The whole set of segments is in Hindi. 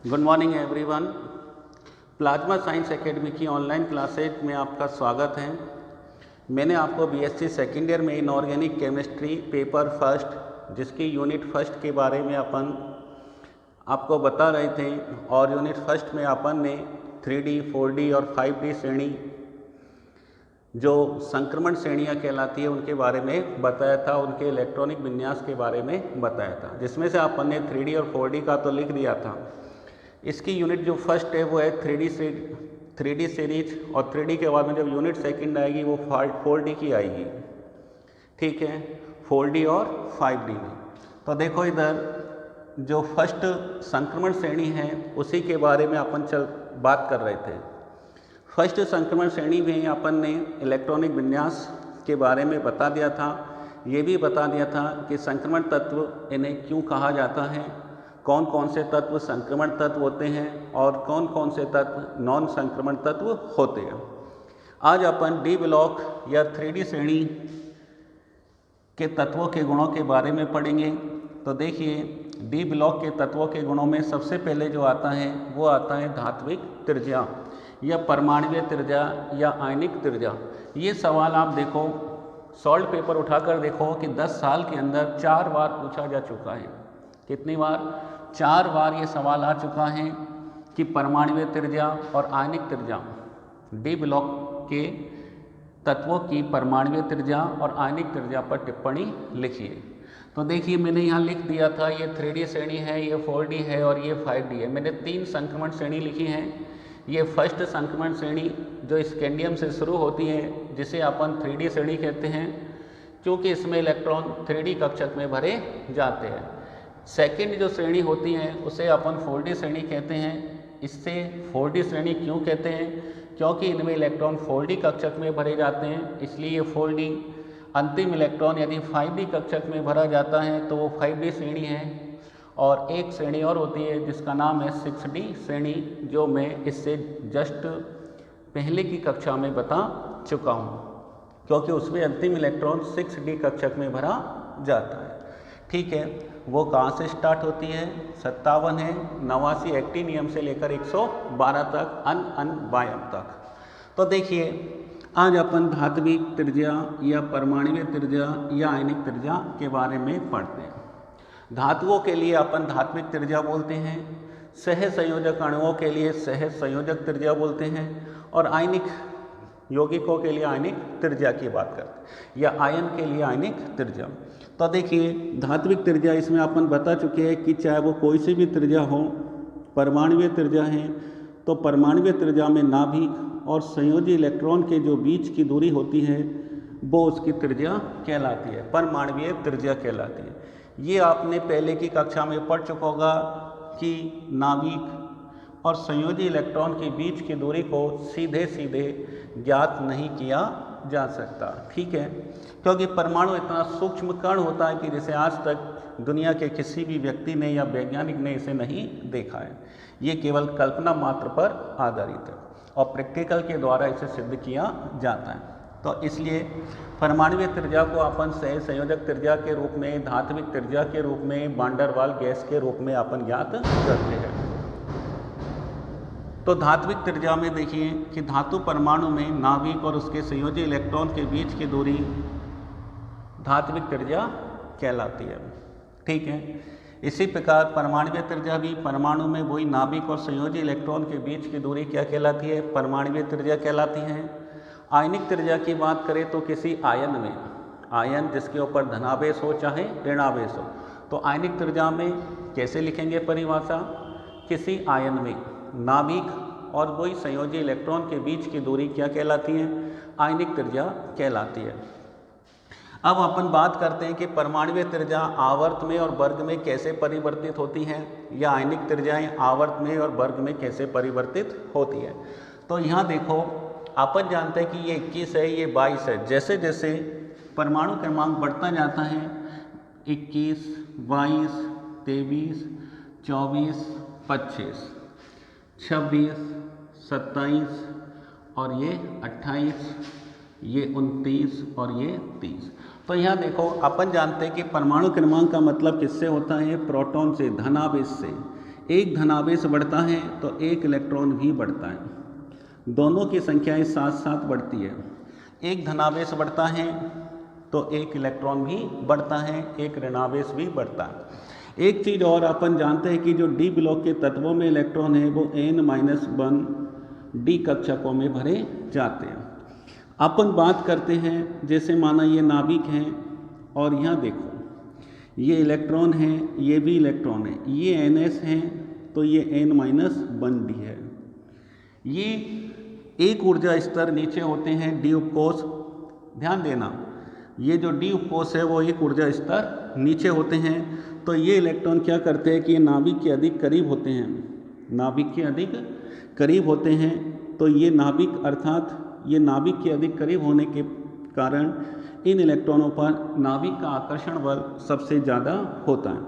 Good morning everyone. Plasma science academy की ऑनलाइन क्लासेज में आपका स्वागत है। मैंने आपको बीएससी सेकेंड ईयर में इनऑर्गेनिक केमिस्ट्री पेपर फर्स्ट जिसकी यूनिट फर्स्ट के बारे में अपन आपको बता रहे थे और यूनिट फर्स्ट में अपन ने 3D, 4D और 5D श्रेणी जो संक्रमण श्रेणियाँ कहलाती है उनके बारे में बताया था, उनके इलेक्ट्रॉनिक विन्यास के बारे में बताया था, जिसमें से अपन ने 3D और 4D का तो लिख दिया था। इसकी यूनिट जो फर्स्ट है वो है 3D सीरीज और 3D के बाद में जब यूनिट सेकंड आएगी वो 4D की आएगी। ठीक है, 4D और 5D में। तो देखो इधर जो फर्स्ट संक्रमण श्रेणी है उसी के बारे में अपन बात कर रहे थे। फर्स्ट संक्रमण श्रेणी में अपन ने इलेक्ट्रॉनिक विन्यास के बारे में बता दिया था। ये भी बता दिया था कि संक्रमण तत्व इन्हें क्यों कहा जाता है, कौन कौन से तत्व संक्रमण तत्व होते हैं और कौन कौन से तत्व नॉन संक्रमण तत्व होते हैं। आज अपन डी ब्लॉक या 3D श्रेणी के तत्वों के गुणों के बारे में पढ़ेंगे। तो देखिए, डी ब्लॉक के तत्वों के गुणों में सबसे पहले जो आता है वो आता है धात्विक त्रिज्या या परमाणुीय त्रिज्या या आयनिक त्रिज्या। ये सवाल आप देखो, सॉल्ट पेपर उठाकर देखो कि 10 साल के अंदर 4 बार पूछा जा चुका है। कितनी बार? 4 बार ये सवाल आ चुका है कि परमाणुीय त्रिज्या और आयनिक त्रिज्या, डी ब्लॉक के तत्वों की परमाणुीय त्रिज्या और आयनिक त्रिज्या पर टिप्पणी लिखिए। तो देखिए, मैंने यहाँ लिख दिया था ये 3D श्रेणी है, ये 4D है और ये 5D है। मैंने 3 संक्रमण श्रेणी लिखी हैं। ये फर्स्ट संक्रमण श्रेणी जो स्कैंडियम से शुरू होती है जिसे अपन 3D श्रेणी कहते हैं, क्योंकि इसमें इलेक्ट्रॉन 3D कक्षक में भरे जाते हैं। सेकंड जो श्रेणी होती है उसे अपन 4D श्रेणी कहते हैं। इससे 4D श्रेणी क्यों कहते हैं? क्योंकि इनमें इलेक्ट्रॉन 4D कक्षक में भरे जाते हैं, इसलिए ये 4D। अंतिम इलेक्ट्रॉन यदि 5D कक्षक में भरा जाता है तो वो 5D श्रेणी है। और एक श्रेणी और होती है जिसका नाम है 6D श्रेणी, जो मैं इससे जस्ट पहले की कक्षा में बता चुका हूँ, क्योंकि उसमें अंतिम इलेक्ट्रॉन 6D कक्षक में भरा जाता है। ठीक है, वो कहाँ से स्टार्ट होती है? 57 है, 89 एक्टिनियम से लेकर 112 तक अन बायम तक। तो देखिए, आज अपन धात्विक त्रिज्या या परमाणुीय त्रिज्या या आयनिक त्रिज्या के बारे में पढ़ते हैं। धातुओं के लिए अपन धात्विक त्रिज्या बोलते हैं, सह संयोजक अणुओं के लिए सह संयोजक त्रिज्या बोलते हैं और आयनिक यौगिकों के लिए आयनिक त्रिज्या की बात करते हैं या आयन के लिए आयनिक त्रिज्या। तो देखिए, धात्विक त्रिज्या इसमें अपन बता चुके हैं कि चाहे वो कोई सी भी त्रिज्या हो, परमाणुीय त्रिज्या है तो परमाणुीय त्रिज्या में नाभिक और संयोजी इलेक्ट्रॉन के जो बीच की दूरी होती है वो उसकी त्रिज्या कहलाती है, परमाणुीय त्रिज्या कहलाती है। ये आपने पहले की कक्षा में पढ़ चुका होगा कि नाभिक और संयोजी इलेक्ट्रॉन के बीच की दूरी को सीधे सीधे ज्ञात नहीं किया जा सकता। ठीक है, क्योंकि परमाणु इतना सूक्ष्म कण होता है कि जिसे आज तक दुनिया के किसी भी व्यक्ति ने या वैज्ञानिक ने इसे नहीं देखा है। ये केवल कल्पना मात्र पर आधारित है और प्रैक्टिकल के द्वारा इसे सिद्ध किया जाता है। तो इसलिए परमाणुीय त्रिज्या को अपन सह संयोजक त्रिज्या के रूप में, धात्विक त्रिज्या के रूप में, वान डेर वाल गैस के रूप में अपन ज्ञात करते हैं। तो धात्विक त्रिज्या में देखिए कि धातु परमाणु में नाभिक और उसके संयोजी इलेक्ट्रॉन के बीच की दूरी धात्विक त्रिज्या कहलाती है। ठीक है, इसी प्रकार परमाणुीय त्रिज्या भी परमाणु में वही नाभिक और संयोजी इलेक्ट्रॉन के बीच की दूरी क्या कहलाती है? परमाणुीय त्रिज्या कहलाती है। आयनिक त्रिज्या की बात करें तो किसी आयन में, आयन जिसके ऊपर धनावेश हो चाहे ऋणावेश हो, तो आयनिक त्रिज्या में कैसे लिखेंगे परिभाषा? किसी आयन में नाभिक और वही संयोजी इलेक्ट्रॉन के बीच की दूरी क्या कहलाती है? आयनिक त्रिज्या कहलाती है। अब अपन बात करते हैं कि परमाणुीय त्रिज्या आवर्त में और वर्ग में कैसे परिवर्तित होती हैं या आयनिक त्रिज्याएं आवर्त में और वर्ग में कैसे परिवर्तित होती है। तो यहाँ देखो, अपन जानते हैं कि ये 21 है, ये 22 है। जैसे जैसे परमाणु क्रमांक बढ़ता जाता है, 21, 22, 23, 24, 25, 26, 27 और ये 28, ये 29 और ये 30। तो यहाँ देखो, अपन जानते हैं कि परमाणु क्रमांक का मतलब किससे होता है? प्रोटॉन से, धनावेश से। एक धनावेश बढ़ता है तो एक इलेक्ट्रॉन भी बढ़ता है। दोनों की संख्याएं साथ साथ बढ़ती है। एक धनावेश बढ़ता है तो एक इलेक्ट्रॉन भी बढ़ता है, एक ऋणावेश भी बढ़ता है। एक चीज़ और अपन जानते हैं कि जो डी ब्लॉक के तत्वों में इलेक्ट्रॉन है वो n-1 डी कक्षकों में भरे जाते हैं। अपन बात करते हैं, जैसे माना ये नाभिक है और यहाँ देखो ये इलेक्ट्रॉन है, ये भी इलेक्ट्रॉन है, ये ns है तो ये n-1 डी है। ये एक ऊर्जा स्तर नीचे होते हैं डी उपकोष, ध्यान देना ये जो डी उपकोष है वो एक ऊर्जा स्तर नीचे होते हैं। तो ये इलेक्ट्रॉन क्या करते हैं कि ये नाभिक के अधिक करीब होते हैं, नाभिक के अधिक करीब होते हैं। तो ये नाभिक अर्थात ये नाभिक के अधिक करीब होने के कारण इन इलेक्ट्रॉनों पर नाभिक का आकर्षण बल सबसे ज़्यादा होता है।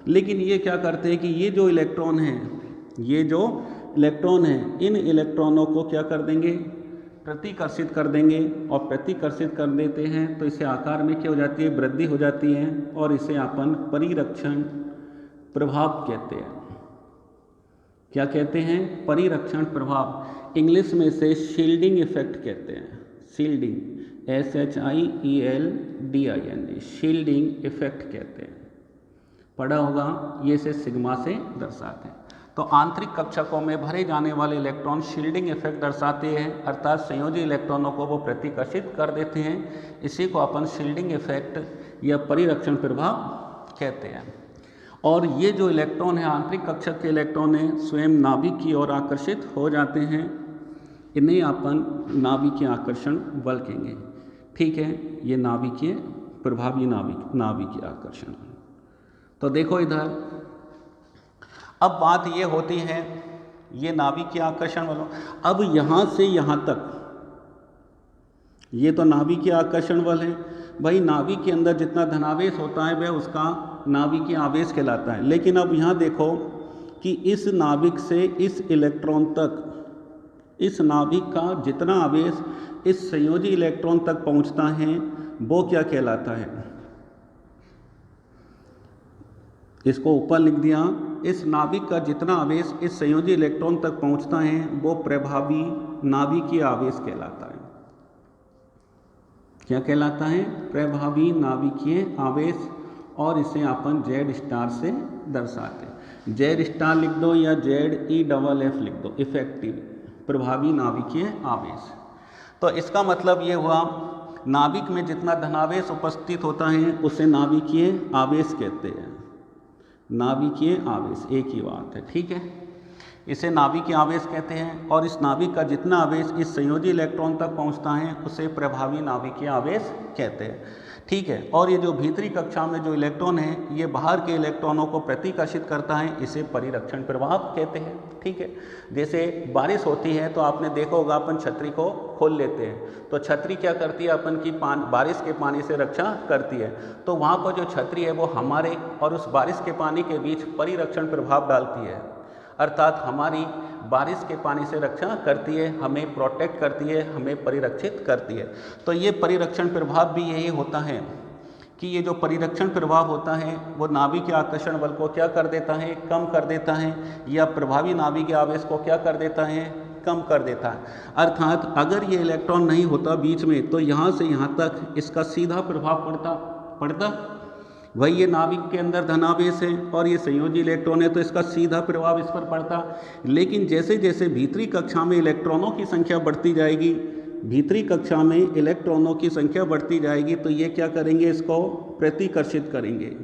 लेकिन ये क्या करते हैं कि ये जो इलेक्ट्रॉन हैं इन इलेक्ट्रॉनों को क्या कर देंगे, प्रतिकर्षित कर देंगे। और प्रतिकर्षित कर देते हैं तो इसे आकार में क्या हो जाती है, वृद्धि हो जाती है और इसे अपन परिरक्षण प्रभाव कहते हैं। क्या कहते हैं, परिरक्षण प्रभाव। इंग्लिश में इसे शील्डिंग इफेक्ट कहते हैं, शील्डिंग SHIELDING शील्डिंग इफेक्ट कहते हैं, पढ़ा होगा। ये इसे सिग्मा से दर्शाते हैं। तो आंतरिक कक्षकों में भरे जाने वाले इलेक्ट्रॉन शील्डिंग इफेक्ट दर्शाते हैं, अर्थात संयोजी इलेक्ट्रॉनों को वो प्रतिकर्षित कर देते हैं। इसी को अपन शील्डिंग इफेक्ट या परिरक्षण प्रभाव कहते हैं। और ये जो इलेक्ट्रॉन है, आंतरिक कक्षक के इलेक्ट्रॉन है, स्वयं नाभिक की ओर आकर्षित हो जाते हैं। इन्हें अपन नाभिकीय आकर्षण बल कहेंगे। ठीक है, ये नाभिकीय प्रभावी नाभिकीय आकर्षण। तो देखो इधर अब बात ये होती है, ये नाभिकीय आकर्षण बल। अब यहाँ से यहाँ तक ये तो नाभिकीय आकर्षण बल है। भाई नाभिक के अंदर जितना धनावेश होता है वह उसका नाभिकीय आवेश कहलाता है। लेकिन अब यहाँ देखो कि इस नाभिक से इस इलेक्ट्रॉन तक, इस नाभिक का जितना आवेश इस संयोजी इलेक्ट्रॉन तक पहुँचता है वो क्या कहलाता है, इसको ऊपर लिख दिया। इस नाभिक का जितना आवेश इस संयोजी इलेक्ट्रॉन तक पहुंचता है वो प्रभावी नाभिकीय आवेश कहलाता है। क्या कहलाता है, प्रभावी नाभिकीय आवेश। और इसे अपन Z से दर्शाते हैं। Z लिख दो या ZEFF लिख दो, इफेक्टिव प्रभावी नाभिकीय आवेश। तो इसका मतलब ये हुआ नाभिक में जितना धनावेश उपस्थित होता है उसे नाभिकीय आवेश कहते हैं। नाभिकीय आवेश एक ही बात है, ठीक है। इसे नाभिकीय आवेश कहते हैं। और इस नाभिक का जितना आवेश इस संयोजी इलेक्ट्रॉन तक पहुंचता है उसे प्रभावी नाभिकीय आवेश कहते हैं, ठीक है। और ये जो भीतरी कक्षा में जो इलेक्ट्रॉन है ये बाहर के इलेक्ट्रॉनों को प्रतिकर्षित करता है, इसे परिरक्षण प्रभाव कहते हैं, ठीक है। जैसे बारिश होती है तो आपने देखा होगा अपन छतरी को खोल लेते हैं, तो छतरी क्या करती है, अपन की बारिश के पानी से रक्षा करती है। तो वहाँ पर जो छतरी है वो हमारे और उस बारिश के पानी के बीच परिरक्षण प्रभाव डालती है, अर्थात हमारी बारिश के पानी से रक्षा करती है, हमें प्रोटेक्ट करती है, हमें परिरक्षित करती है। तो ये परिरक्षण प्रभाव भी यही होता है कि ये जो परिरक्षण प्रभाव होता है वो नाभिकीय आकर्षण बल को क्या कर देता है, कम कर देता है, या प्रभावी नाभिकीय आवेश को क्या कर देता है, कम कर देता है। अर्थात अगर ये इलेक्ट्रॉन नहीं होता बीच में तो यहाँ से यहाँ तक इसका सीधा प्रभाव पड़ता वही ये नाभिक के अंदर धनावेश है और ये संयोजी इलेक्ट्रॉन है तो इसका सीधा प्रभाव इस पर पड़ता। लेकिन जैसे जैसे भीतरी कक्षा में इलेक्ट्रॉनों की संख्या बढ़ती जाएगी, भीतरी कक्षा में इलेक्ट्रॉनों की संख्या बढ़ती जाएगी तो ये क्या करेंगे, इसको प्रतिकर्षित करेंगे।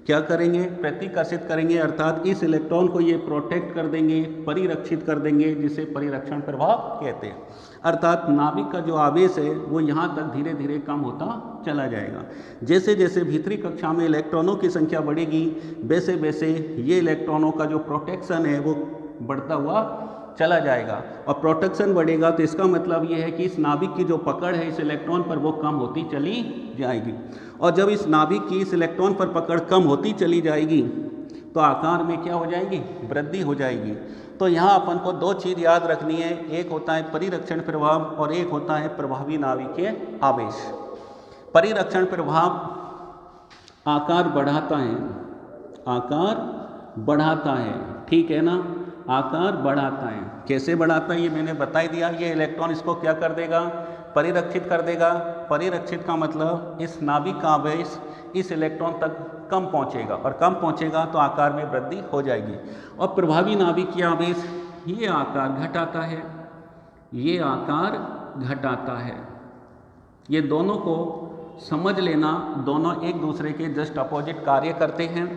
क्या करेंगे, प्रतिकर्षित करेंगे, अर्थात इस इलेक्ट्रॉन को ये प्रोटेक्ट कर देंगे, परिरक्षित कर देंगे, जिसे परिरक्षण प्रभाव कहते हैं। अर्थात नाभिक का जो आवेश है वो यहाँ तक धीरे धीरे कम होता चला जाएगा। जैसे जैसे भीतरी कक्षा में इलेक्ट्रॉनों की संख्या बढ़ेगी वैसे वैसे ये इलेक्ट्रॉनों का जो प्रोटेक्शन है वो बढ़ता हुआ चला जाएगा। और प्रोटेक्शन बढ़ेगा तो इसका मतलब ये है कि इस नाभिक की जो पकड़ है इस इलेक्ट्रॉन पर वो कम होती चली जाएगी। और जब इस नाभिक की इस इलेक्ट्रॉन पर पकड़ कम होती चली जाएगी तो आकार में क्या हो जाएगी, वृद्धि हो जाएगी। तो यहाँ अपन को दो चीज़ याद रखनी है, एक होता है परिरक्षण प्रभाव और एक होता है प्रभावी नाभिकीय आवेश। परिरक्षण प्रभाव आकार बढ़ाता है, आकार बढ़ाता है, ठीक है ना, आकार बढ़ाता है। कैसे बढ़ाता है ये मैंने बता ही दिया। ये इलेक्ट्रॉन इसको क्या कर देगा, परिरक्षित कर देगा। परिरक्षित का मतलब इस नाभिक का आवेश इस इलेक्ट्रॉन तक कम पहुंचेगा, और कम पहुंचेगा तो आकार में वृद्धि हो जाएगी। और प्रभावी नाभिकीय आवेश ये आकार घटाता है, ये आकार घटाता है। ये दोनों को समझ लेना, दोनों एक दूसरे के जस्ट अपोजिट कार्य करते हैं।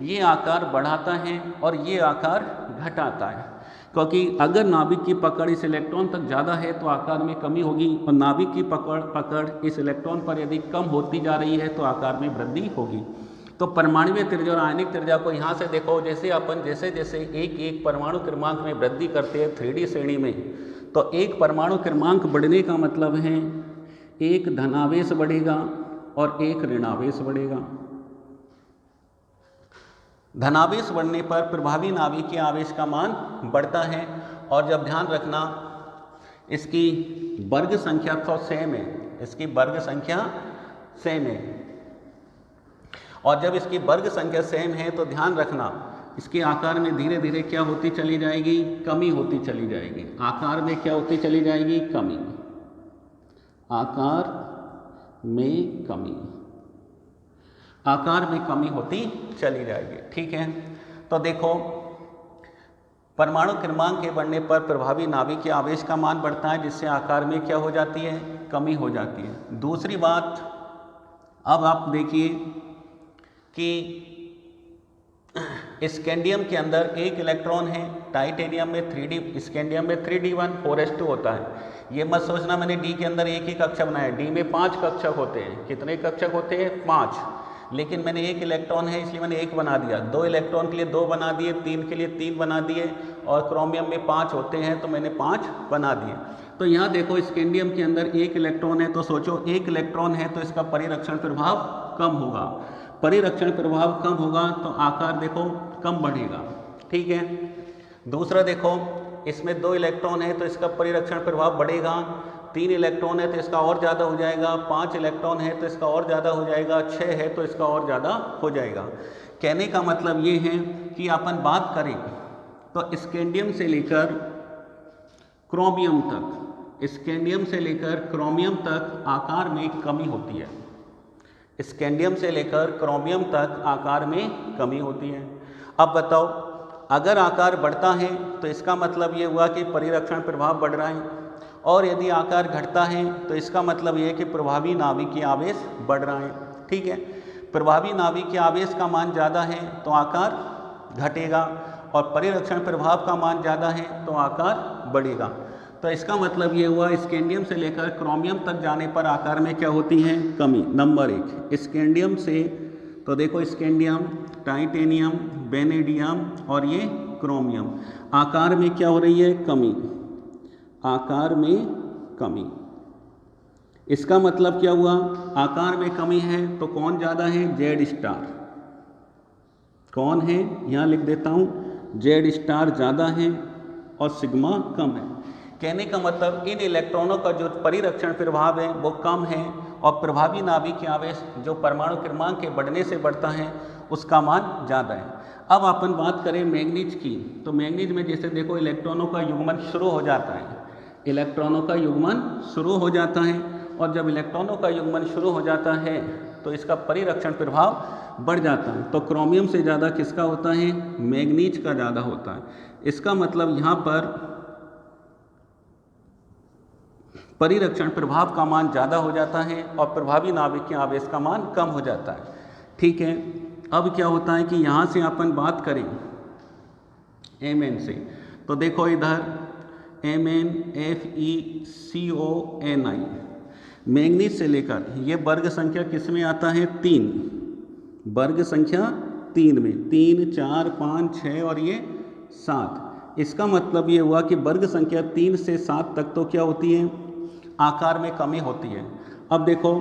ये आकार बढ़ाता है और ये आकार घटाता है, क्योंकि अगर नाभिक की पकड़ इस इलेक्ट्रॉन तक ज़्यादा है तो आकार में कमी होगी, और नाभिक की पकड़ इस इलेक्ट्रॉन पर यदि कम होती जा रही है तो आकार में वृद्धि होगी। तो परमाणुीय त्रिज्या और आयनिक त्रिज्या को यहाँ से देखो, जैसे जैसे एक एक परमाणु क्रमांक में वृद्धि करते हैं 3D श्रेणी में, तो एक परमाणु क्रमांक बढ़ने का मतलब है एक धनावेश बढ़ेगा और एक ऋणावेश बढ़ेगा। धनावेश बढ़ने पर प्रभावी नाभिकीय आवेश का मान बढ़ता है। और जब ध्यान रखना इसकी वर्ग संख्या तो सेम है, इसकी वर्ग संख्या सेम है, और जब इसकी वर्ग संख्या सेम है तो ध्यान रखना इसके आकार में धीरे धीरे क्या होती चली जाएगी, कमी होती चली जाएगी। आकार में क्या होती चली जाएगी, कमी। आकार में कमी, आकार में कमी होती चली जाएगी। ठीक है, तो देखो परमाणु क्रमांक के बढ़ने पर प्रभावी नाभिकीय आवेश का मान बढ़ता है, जिससे आकार में क्या हो जाती है, कमी हो जाती है। दूसरी बात, अब आप देखिए कि स्कैंडियम के अंदर एक इलेक्ट्रॉन है, टाइटेनियम में 3D, स्कैंडियम में 3D1 4s2 होता है। ये मत सोचना मैंने डी के अंदर एक ही कक्षक बनाया, डी में 5 कक्षक होते हैं। कितने कक्षक होते हैं, 5, लेकिन मैंने एक इलेक्ट्रॉन है इसलिए मैंने 1 बना दिया। 2 इलेक्ट्रॉन के लिए 2 बना दिए, 3 के लिए 3 बना दिए, और क्रोमियम में 5 होते हैं तो मैंने 5 बना दिए। तो यहाँ देखो स्कैंडियम के अंदर एक इलेक्ट्रॉन है, तो सोचो एक इलेक्ट्रॉन है तो इसका परिरक्षण प्रभाव कम होगा। परिरक्षण प्रभाव कम होगा तो आकार देखो कम बढ़ेगा। ठीक है, दूसरा देखो इसमें 2 इलेक्ट्रॉन है तो इसका परिरक्षण प्रभाव बढ़ेगा। 3 इलेक्ट्रॉन है तो इसका और ज़्यादा हो जाएगा। 5 इलेक्ट्रॉन है तो इसका और ज़्यादा हो जाएगा। 6 है तो इसका और ज़्यादा हो जाएगा। कहने का मतलब ये है कि अपन बात करें तो स्कैंडियम से लेकर क्रोमियम तक, स्कैंडियम से लेकर क्रोमियम तक आकार में कमी होती है। स्कैंडियम से लेकर क्रोमियम तक आकार में कमी होती है। अब बताओ, अगर आकार बढ़ता है तो इसका मतलब ये हुआ कि परिरक्षण प्रभाव बढ़ रहा है, और यदि आकार घटता है तो इसका मतलब ये है कि प्रभावी नाभिकीय आवेश बढ़ रहा है। ठीक है, प्रभावी नाभिकीय आवेश का मान ज़्यादा है तो आकार घटेगा, और परिरक्षण प्रभाव का मान ज़्यादा है तो आकार बढ़ेगा। तो इसका मतलब ये हुआ स्कैंडियम से लेकर क्रोमियम तक जाने पर आकार में क्या होती है, कमी। नंबर 1 स्कैंडियम से, तो देखो स्कैंडियम, टाइटेनियम, वेनेडियम और ये क्रोमियम, आकार में क्या हो रही है, कमी। आकार में कमी, इसका मतलब क्या हुआ, आकार में कमी है तो कौन ज़्यादा है, जेड स्टार। कौन है, यहाँ लिख देता हूँ, जेड स्टार ज़्यादा है और सिग्मा कम है। कहने का मतलब इन इलेक्ट्रॉनों का जो परिरक्षण प्रभाव है वो कम है, और प्रभावी नाभिकीय आवेश जो परमाणु क्रमांक के बढ़ने से बढ़ता है उसका मान ज़्यादा है। अब अपन बात करें मैंगनीज की, तो मैंगनीज में जैसे देखो इलेक्ट्रॉनों का युग्मन शुरू हो जाता है, इलेक्ट्रॉनों का युग्मन शुरू हो जाता है, और जब इलेक्ट्रॉनों का युग्मन शुरू हो जाता है तो इसका परिरक्षण प्रभाव बढ़ जाता है। तो क्रोमियम से ज़्यादा किसका होता है, मैंगनीज का ज़्यादा होता है। इसका मतलब यहाँ पर परिरक्षण प्रभाव का मान ज़्यादा हो जाता है और प्रभावी नाभिकीय आवेश का मान कम हो जाता है। ठीक है, अब क्या होता है कि यहाँ से अपन बात करें Mn से, तो देखो इधर Mn FeCONi, मैंगनीज से लेकर ये वर्ग संख्या किस में आता है, 3, वर्ग संख्या 3 में, 3, 4, 5, 6 और ये 7। इसका मतलब ये हुआ कि वर्ग संख्या 3 से 7 तक तो क्या होती है, आकार में कमी होती है। अब देखो,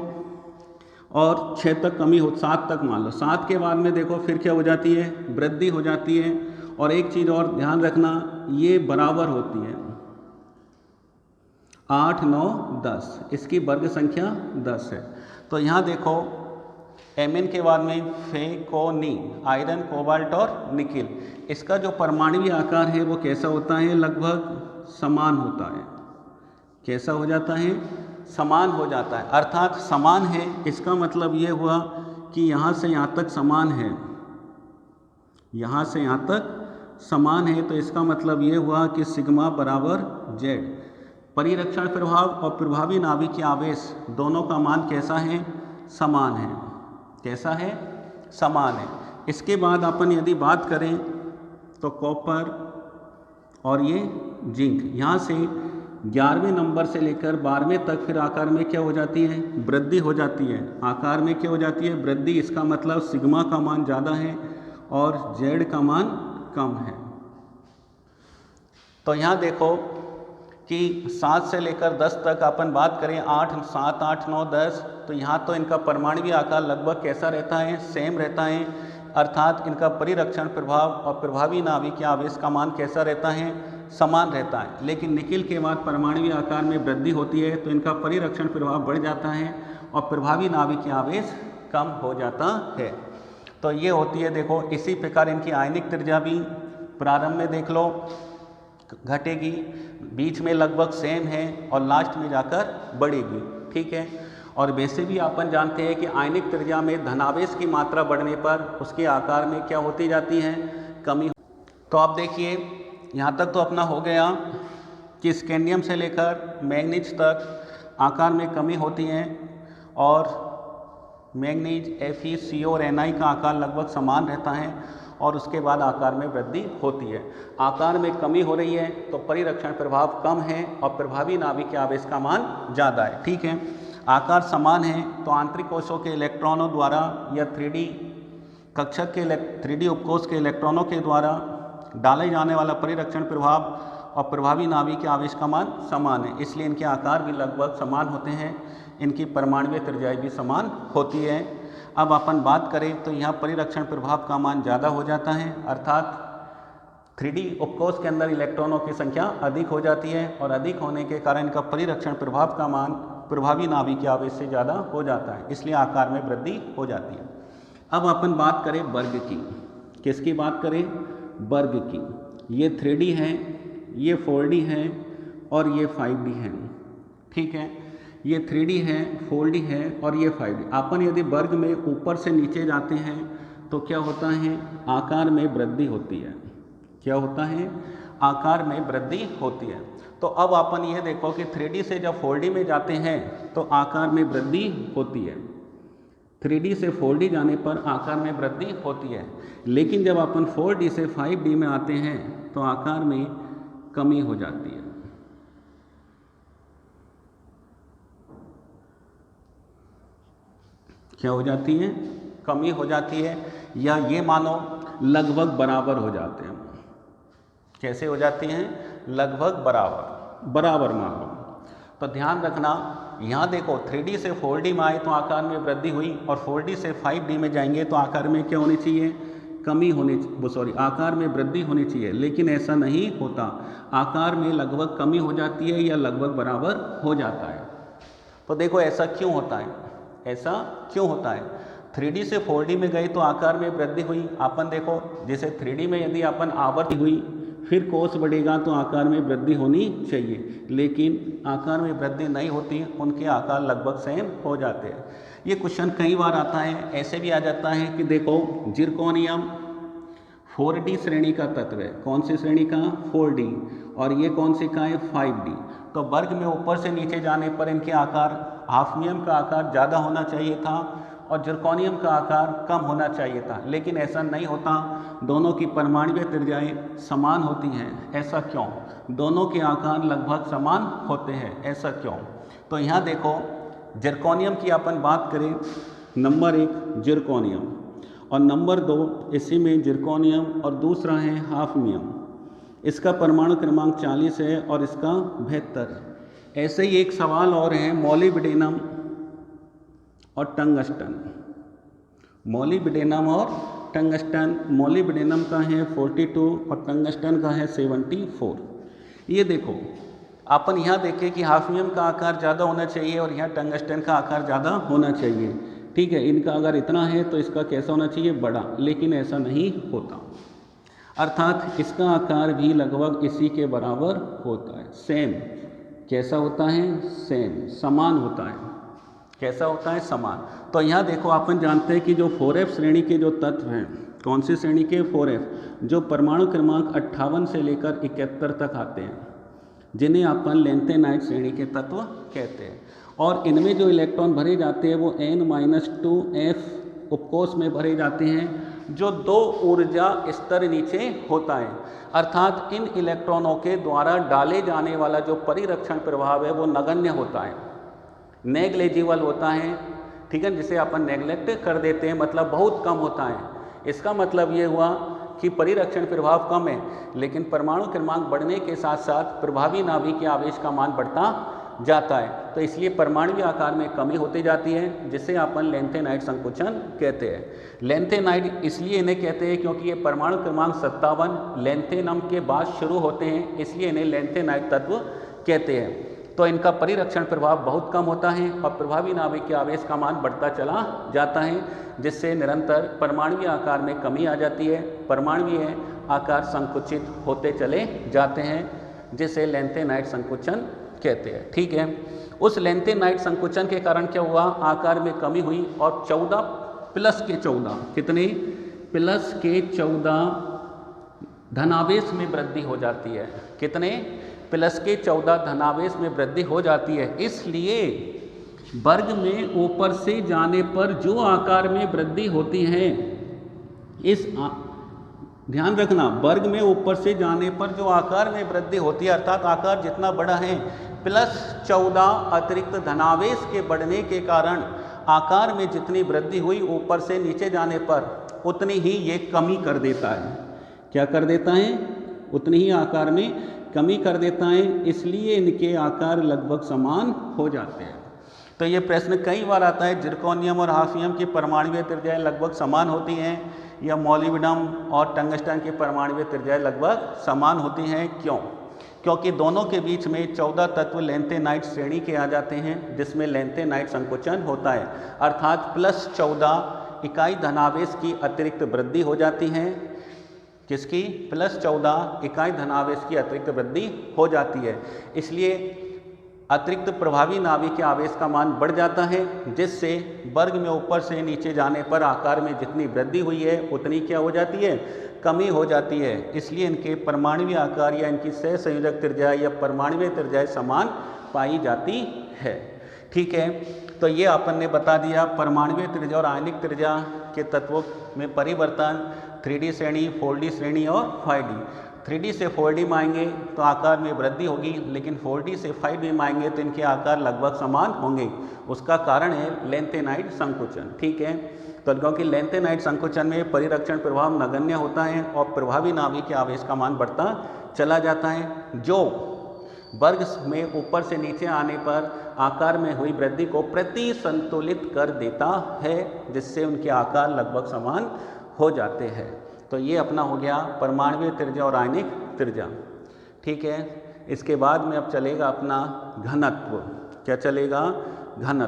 और 6 तक कमी हो, 7 तक मान लो, 7 के बाद में देखो फिर क्या हो जाती है, वृद्धि हो जाती है। और एक चीज़ और ध्यान रखना, ये बराबर होती है 8, 9, 10, इसकी वर्ग संख्या 10 है। तो यहाँ देखो Mn के बाद में फेकोनी, आयरन, कोबाल्ट और निकिल। इसका जो परमाणु आकार है वो कैसा होता है, लगभग समान होता है। कैसा हो जाता है, समान हो जाता है। अर्थात समान है, इसका मतलब ये हुआ कि यहाँ से यहाँ तक समान है, यहाँ से यहाँ तक समान है, तो इसका मतलब ये हुआ कि सिग्मा बराबर जेड। परिरक्षण प्रभाव और प्रभावी नाभिकीय आवेश दोनों का मान कैसा है, समान है। कैसा है, समान है। इसके बाद अपन यदि बात करें तो कॉपर और ये जिंक, यहाँ से 11वें नंबर से लेकर 12वें तक फिर आकार में क्या हो जाती है, वृद्धि हो जाती है। आकार में क्या हो जाती है, वृद्धि। इसका मतलब सिग्मा का मान ज़्यादा है और जेड का मान कम है। तो यहाँ देखो कि 7 से लेकर 10 तक अपन बात करें, 8, 7, 8, 9, 10, तो यहाँ तो इनका परमाणु आकार लगभग कैसा रहता है, सेम रहता है। अर्थात इनका परिरक्षण प्रभाव और प्रभावी नाभिकीय आवेश का मान कैसा रहता है, समान रहता है। लेकिन निकिल के बाद परमाणु आकार में वृद्धि होती है तो इनका परिरक्षण प्रभाव बढ़ जाता है और प्रभावी नाभिकीय आवेश कम हो जाता है। तो ये होती है, देखो इसी प्रकार इनकी आयनिक त्रिज्या भी प्रारंभ में देख लो घटेगी, बीच में लगभग सेम है और लास्ट में जाकर बढ़ेगी। ठीक है। और वैसे भी अपन जानते हैं कि आयनिक त्रिज्या में धनावेश की मात्रा बढ़ने पर उसके आकार में क्या होती जाती है, कमी। तो आप देखिए यहाँ तक तो अपना हो गया कि स्कैंडियम से लेकर मैंगनीज तक आकार में कमी होती है और मैंगनीज, Fe, CO और Ni का आकार लगभग समान रहता है और उसके बाद आकार में वृद्धि होती है। आकार में कमी हो रही है तो परिरक्षण प्रभाव कम है और प्रभावी नाभिकीय आवेश का मान ज़्यादा है। ठीक है। आकार समान है तो आंतरिक कोशों के इलेक्ट्रॉनों द्वारा या 3D कक्षक के 3D उपकोष के इलेक्ट्रॉनों के द्वारा डाले जाने वाला परिरक्षण प्रभाव और प्रभावी नाभिकीय आवेश का मान समान है, इसलिए इनके आकार भी लगभग समान होते हैं, इनकी परमाणुीय त्रिज्या भी समान होती है। अब अपन बात करें तो यहाँ परिरक्षण प्रभाव का मान ज़्यादा हो जाता है, अर्थात 3D उपकोष के अंदर इलेक्ट्रॉनों की संख्या अधिक हो जाती है और अधिक होने के कारण इनका परिरक्षण प्रभाव का मान प्रभावी नाभिकीय आवेश से ज़्यादा हो जाता है, इसलिए आकार में वृद्धि हो जाती है। अब अपन बात करें वर्ग की। किसकी बात करें, वर्ग की। ये 3D है, ये 4D है और ये 5D है। ठीक है। ये 3D है, 4D है और ये 5D। अपन यदि वर्ग में ऊपर से नीचे जाते हैं तो क्या होता है, आकार में वृद्धि होती है। क्या होता है, आकार में वृद्धि होती है। तो अब अपन ये देखो कि 3D से जब 4D में जाते हैं तो आकार में वृद्धि होती है। 3D से 4D जाने पर आकार में वृद्धि होती है, लेकिन जब अपन 4D से 5D में आते हैं तो आकार में कमी हो जाती है। क्या हो जाती है, कमी हो जाती है, या ये मानो लगभग बराबर हो जाते हैं। कैसे हो जाती हैं, लगभग बराबर मान लो। तो ध्यान रखना, यहाँ देखो 3D से 4D में आए तो आकार में वृद्धि हुई और 4D से 5D में जाएंगे तो आकार में क्या होनी चाहिए, कमी होनी, आकार में वृद्धि होनी चाहिए, लेकिन ऐसा नहीं होता। आकार में लगभग कमी हो जाती है या लगभग बराबर हो जाता है। तो देखो ऐसा क्यों होता है, ऐसा क्यों होता है। 3D से 4D में गए तो आकार में वृद्धि हुई। अपन देखो जैसे 3D में यदि अपन आवर्त हुई फिर कोष बढ़ेगा तो आकार में वृद्धि होनी चाहिए, लेकिन आकार में वृद्धि नहीं होती, उनके आकार लगभग सेम हो जाते हैं। ये क्वेश्चन कई बार आता है, ऐसे भी आ जाता है कि देखो जिरकोनियम 4D श्रेणी का तत्व है। कौन सी श्रेणी का, 4D, और ये कौन सी का है, 5D। तो वर्ग में ऊपर से नीचे जाने पर इनके आकार, हाफनियम का आकार ज़्यादा होना चाहिए था और जिरकोनियम का आकार कम होना चाहिए था, लेकिन ऐसा नहीं होता। दोनों की परमाणुीय त्रिज्याएं समान होती हैं। ऐसा क्यों, दोनों के आकार लगभग समान होते हैं, ऐसा क्यों। तो यहाँ देखो जिरकोनियम की अपन बात करें, नंबर 1 जिरकोनियम और नंबर 2 इसी में जिरकोनियम और दूसरा है हाफनियम। इसका परमाणु क्रमांक 40 है और इसका 72। ऐसे ही एक सवाल और है, मोलिब्डेनम और टंगस्टन। मोलिब्डेनम और टंगस्टन, मोलिब्डेनम का है 42 और टंगस्टन का है 74। ये देखो अपन यहाँ देखें कि हाफनियम का आकार ज़्यादा होना चाहिए और यहाँ टंगस्टन का आकार ज़्यादा होना चाहिए। ठीक है, इनका अगर इतना है तो इसका कैसा होना चाहिए, बड़ा, लेकिन ऐसा नहीं होता। अर्थात इसका आकार भी लगभग इसी के बराबर होता है, सेम। कैसा होता है, सेम, समान होता है। कैसा होता है, समान। तो यहाँ देखो, अपन जानते हैं कि जो 4f श्रेणी के जो तत्व हैं, कौन सी श्रेणी के, 4f, जो परमाणु क्रमांक 58 से लेकर 71 तक आते हैं, जिन्हें अपन लेंथेनाइड श्रेणी के तत्व कहते हैं। और इनमें जो इलेक्ट्रॉन भरे जाते हैं वो n-2f उपकोष में भरे जाते हैं, जो 2 ऊर्जा स्तर नीचे होता है। अर्थात इन इलेक्ट्रॉनों के द्वारा डाले जाने वाला जो परिरक्षण प्रभाव है वो नगण्य होता है, नेग्लेजिबल होता है, ठीक है, जिसे अपन नेग्लेक्ट कर देते हैं, मतलब बहुत कम होता है। इसका मतलब ये हुआ कि परिरक्षण प्रभाव कम है, लेकिन परमाणु क्रमांक बढ़ने के साथ साथ प्रभावी नाभिक के आवेश का मान बढ़ता जाता है। तो इसलिए परमाणु आकार में कमी होती जाती है, जिसे अपन लेंथेनाइड संकुचन कहते हैं। लेंथेनाइड इसलिए इन्हें कहते हैं क्योंकि ये परमाणु क्रमांक 57 लेंथेनम के बाद शुरू होते हैं, इसलिए इन्हें लेंथेनाइड तत्व कहते हैं। तो इनका परिरक्षण प्रभाव बहुत कम होता है और प्रभावी नाभिक के आवेश का मान बढ़ता चला जाता है, जिससे निरंतर परमाणुीय आकार में कमी आ जाती है, परमाणुीय आकार संकुचित होते चले जाते हैं, जिसे लेंथेनाइड संकुचन कहते हैं। ठीक है, उस लेंथेनाइड संकुचन के कारण क्या हुआ, आकार में कमी हुई और 14 प्लस के 14, कितने, प्लस के 14 धनावेश में वृद्धि हो जाती है। कितने, प्लस के 14 धनावेश में वृद्धि हो जाती है। इसलिए वर्ग में ऊपर से जाने पर जो आकार में वृद्धि होती है, ध्यान रखना, वर्ग में ऊपर से जाने पर जो आकार में वृद्धि होती है, अर्थात आकार जितना बड़ा है, प्लस 14 अतिरिक्त धनावेश के बढ़ने के कारण आकार में जितनी वृद्धि हुई ऊपर से नीचे जाने पर, उतनी ही ये कमी कर देता है। क्या कर देता है, उतनी ही आकार में कमी कर देता है, इसलिए इनके आकार लगभग समान हो जाते हैं। तो ये प्रश्न कई बार आता है, जिरकोनियम और हाफियम की परमाणुीय त्रिज्याएं लगभग समान होती हैं या मोलिब्डेनम और टंगस्टन की परमाणुीय त्रिज्याएं लगभग समान होती हैं। क्यों? क्योंकि दोनों के बीच में 14 तत्व लेंथेनाइड श्रेणी के आ जाते हैं, जिसमें लेंथेनाइड संकुचन होता है, अर्थात प्लस 14 इकाई धनावेश की अतिरिक्त वृद्धि हो जाती है। किसकी? प्लस 14 इकाई धनावेश की अतिरिक्त वृद्धि हो जाती है। इसलिए अतिरिक्त प्रभावी नाभिक के आवेश का मान बढ़ जाता है, जिससे वर्ग में ऊपर से नीचे जाने पर आकार में जितनी वृद्धि हुई है उतनी क्या हो जाती है, कमी हो जाती है। इसलिए इनके परमाणुीय आकार या इनकी सहसंयोजक त्रिज्या या परमाणुीय त्रिज्याएं समान पाई जाती है। ठीक है, तो ये अपन ने बता दिया परमाणुीय त्रिज्या और आयनिक त्रिज्या के तत्वों में परिवर्तन, 3D श्रेणी, 4D श्रेणी और 5D। 3D से 4D में आएंगे तो आकार में वृद्धि होगी, लेकिन 4D से 5D में आएंगे तो इनके आकार लगभग समान होंगे। उसका कारण है लेंथेनाइड संकुचन। ठीक है, तो क्योंकि लेंथेनाइड संकुचन में परिरक्षण प्रभाव नगण्य होता है और प्रभावी नाभिक के आवेश का मान बढ़ता चला जाता है, जो वर्ग में ऊपर से नीचे आने पर आकार में हुई वृद्धि को प्रतिसंतुलित कर देता है, जिससे उनके आकार लगभग समान हो जाते हैं। तो ये अपना हो गया परमाणुीय त्रिज्या और आयनिक त्रिज्या। ठीक है, इसके बाद में अब चलेगा अपना घनत्व। क्या चलेगा? घनत्व।